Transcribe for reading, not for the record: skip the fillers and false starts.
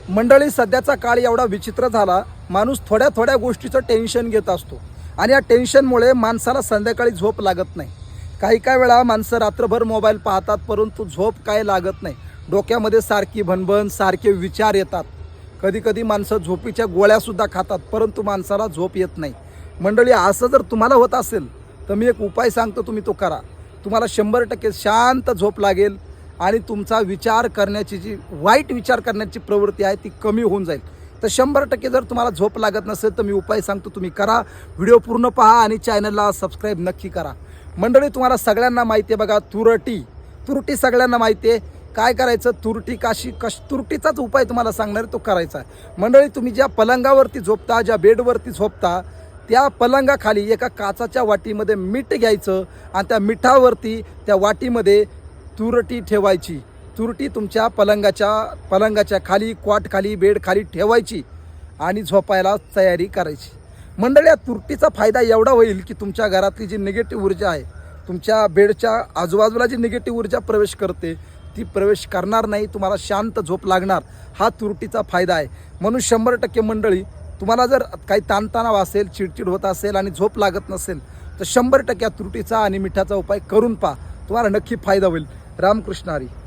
मंडळी, सध्याचा काळ एवढा विचित्र झाला, माणूस थोड्या थोड्या गोष्टीचं टेन्शन घेत असतो आणि या टेन्शनमुळे माणसाला संध्याकाळी झोप लागत नाही. काही वेळा माणसं रात्रभर मोबाईल पाहतात, परंतु झोप काय लागत नाही. डोक्यामध्ये सारखी भणभण, सारखे विचार येतात. कधी माणसं झोपीच्या गोळ्यासुद्धा खातात, परंतु माणसाला झोप येत नाही. मंडळी, असं जर तुम्हाला होत असेल तर मी एक उपाय सांगतो, तुम्ही तो करा. तुम्हाला 100% शांत झोप लागेल आणि तुमचा विचार करण्याची जी वाईट विचार करण्याची प्रवृत्ती आहे ती कमी होऊन जाईल. तर 100% जर तुम्हाला झोप लागत नसेल तर मी उपाय सांगतो, तुम्ही करा. व्हिडिओ पूर्ण पहा आणि चॅनलला सबस्क्राईब नक्की करा. मंडळी, तुम्हाला सगळ्यांना माहिती आहे बघा, तुरटी सगळ्यांना माहिती आहे. काय करायचं, तुरटीचाच उपाय तुम्हाला सांगणार, तो करायचा आहे. मंडळी, तुम्ही ज्या पलंगावरती झोपता, ज्या बेडवरती झोपता, त्या पलंगाखाली एका काचाच्या वाटीमध्ये मीठ घ्यायचं आणि त्या मिठावरती त्या वाटीमध्ये तुरटी ठेवायची. तुरटी तुमच्या पलंगाच्या खाली, क्वाट खाली, बेड खाली ठेवायची आणि झोपायला तयारी करायची. मंडळी, या तुरटीचा फायदा एवढा होईल की तुमच्या घरातली जी निगेटिव्ह ऊर्जा आहे, तुमच्या बेडच्या आजूबाजूला जी निगेटिव्ह ऊर्जा प्रवेश करते ती प्रवेश करणार नाही. तुम्हाला शांत झोप लागणार. हा तुरटीचा फायदा आहे. म्हणून 100% मंडळी, तुम्हाला जर काही ताणतणाव असेल, चिडचिड होत असेल आणि झोप लागत नसेल तर 100% तुरटीचा आणि मिठाचा उपाय करून पहा. तुम्हाला नक्की फायदा होईल. रामकृष्ण हरी.